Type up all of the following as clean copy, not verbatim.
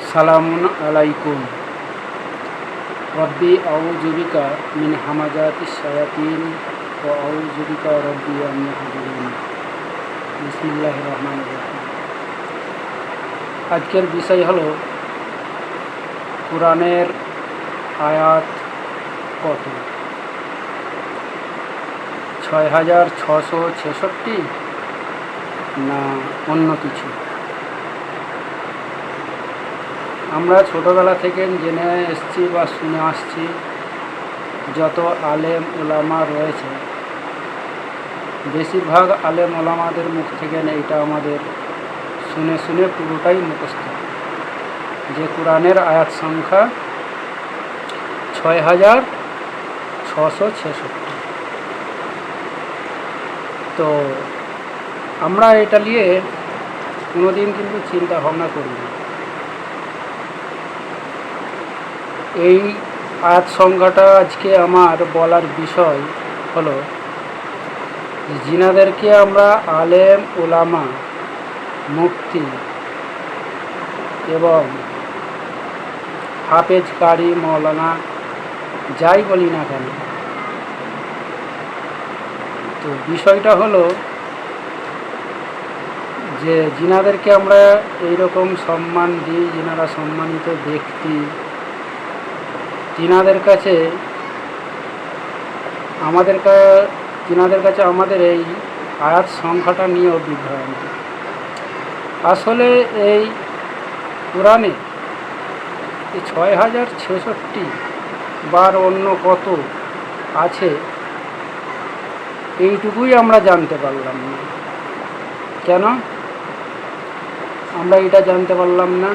সালামুন আলাইকুম। রব্বি আউযু বিকা মিন হামাযাতিশ শায়াতিন ওয়া আউযু বিকা রব্বি আন ইয়াহদুরুন। বিসমিল্লাহির রহমানির রহিম। আজকের বিষয় হলো কোরআনের আয়াত কত? ৬,৬৬৬ না অন্য কিছু? আমরা ছোটোবেলা থেকে জেনে এসছি বা শুনে আসছি, যত আলেম ওলামা রয়েছে বেশিরভাগ আলেম ওলামাদের মুখ থেকে এইটা আমাদের শুনে শুনে পুরোটাই মুখস্থ, যে কোরআনের আয়াত সংখ্যা ৬,৬৬৬। তো আমরা এটা নিয়ে কোনোদিন কিন্তু চিন্তা ভাবনা করিনি। এই আয়াত সংখ্যাটা আজকে আমার বলার বিষয় হলো, যিনাদেরকে আমরা আলেম ওলামা, মুফতি এবং হাফেজ, কারি, মৌলানা যাই বলি না কেন, তো বিষয়টা হলো যে যিনাদেরকে আমরা এইরকম সম্মান দিই, যিনারা সম্মানিত ব্যক্তি, তিনাদের কাছে আমাদের এই আয়াত সংখ্যাটা নিয়েও বিভ্রান্তি। আসলে এই কোরআনে ৬,০৬৬ বার অন্য কত আছে এইটুকুই আমরা জানতে পারলাম না। কেন আমরা এটা জানতে পারলাম না?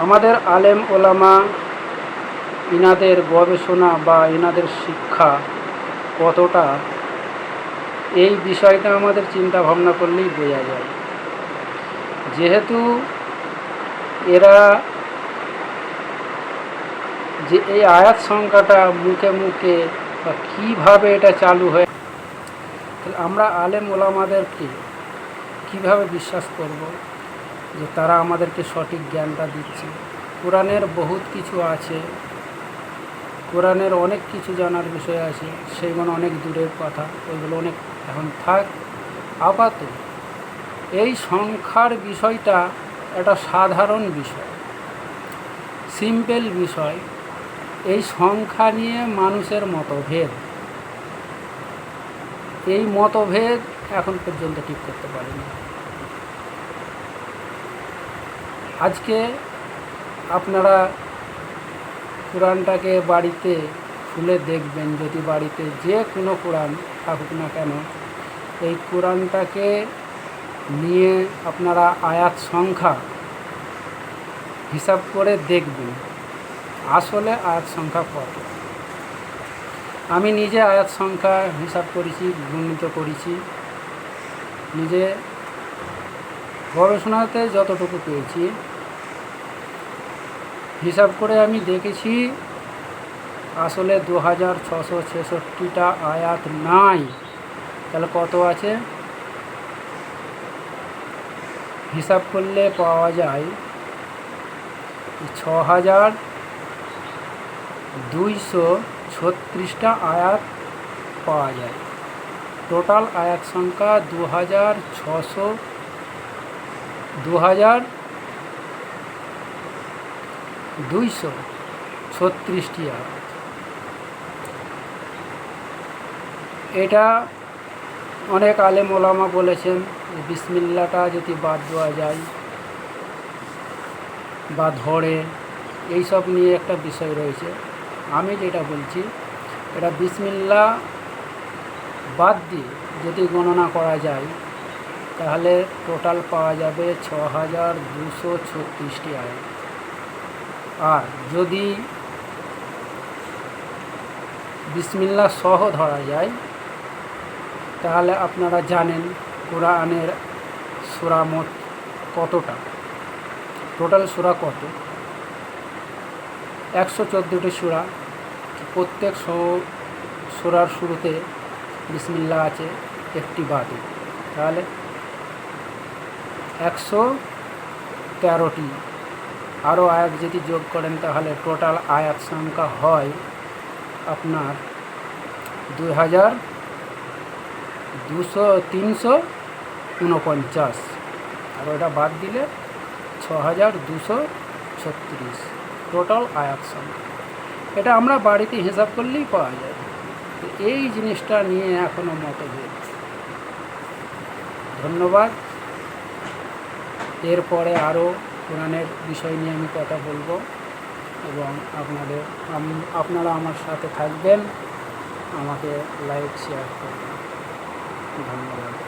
আমাদের আলেম ওলামা ইনাদের গবেষণা বা ইনাদের শিক্ষা কতটা, এই বিষয়টা আমাদের চিন্তা ভাবনা করলেই বোঝা যায়। যেহেতু এরা যে এই আয়াত সংখ্যাটা মুখে মুখে বা কীভাবে এটা চালু হয়, তাহলে আমরা আলেম ওলামাদেরকে কীভাবে বিশ্বাস করব যে তারা আমাদেরকে সঠিক জ্ঞানটা দিচ্ছে? কোরআনের বহুত কিছু আছে, কোরআনের অনেক কিছু জানার বিষয় আছে, সেইগুলো অনেক দূরের কথা, ওইগুলো অনেক এখন থাক। আপাতত এই সংখ্যার বিষয়টা একটা সাধারণ বিষয়, সিম্পল বিষয়। এই সংখ্যা নিয়ে মানুষের মতভেদ, এই মতভেদ এখন পর্যন্ত ঠিক করতে পারেনি। আজকে আপনারা কোরআনটাকে বাড়িতে খুলে দেখবেন, যদি বাড়িতে যে কোনো কোরআন থাকুক না কেন, এই কোরআনটাকে নিয়ে আপনারা আয়াত সংখ্যা হিসাব করে দেখবেন আসলে আয়াত সংখ্যা কত। আমি নিজে আয়াত সংখ্যা হিসাব করেছি, গণিত করেছি, নিজে গবেষণাতে যতটুকু পেয়েছি হিসাব করে আমি দেখেছি, আসলে ২,৬৬৬টা আয়াত নাই। তাহলে কত আছে? হিসাব করলে পাওয়া যায় ৬,২৩৬টা আয়াত পাওয়া যায়। টোটাল আয়াত সংখ্যা ২,২৩৬টি আয়াত। এটা অনেক আলেম ওলামা বলেছেন বিসমিল্লাটা যদি বাদ দেওয়া যায় বা ধরে, এইসব নিয়ে একটা বিষয় রয়েছে। আমি যেটা বলছি, এটা বিসমিল্লা বাদ দিয়ে যদি গণনা করা যায় তাহলে টোটাল পাওয়া যাবে ৬,২৩৬টি আয়াত। আর যদি বিসমিল্লা সহ ধরা যায় তাহলে আপনারা জানেন কোরআনের সূরা মোট কতটা, টোটাল সূরা কত? ১১৪টি সূরা। প্রত্যেক সূরার শুরুতে বিসমিল্লাহ আছে, একটি বাদে। তাহলে 113টি আরও আয়াত যদি যোগ করেন তাহলে টোটাল আয়াত সংখ্যা হয় আপনার 2349, আর ওটা বাদ দিলে 6236 টোটাল আয়াত সংখ্যা। এটা আমরা বাড়িতে হিসাব করলেই পাওয়া যায়। তো এই জিনিসটা নিয়ে এখনও মতভেদ। ধন্যবাদ। এরপরে আরও কোরআনের বিষয় নিয়ে আমি কথা বলবো এবং আপনারা আমার সাথে থাকবেন, আমাকে লাইক শেয়ার করবেন। ধন্যবাদ।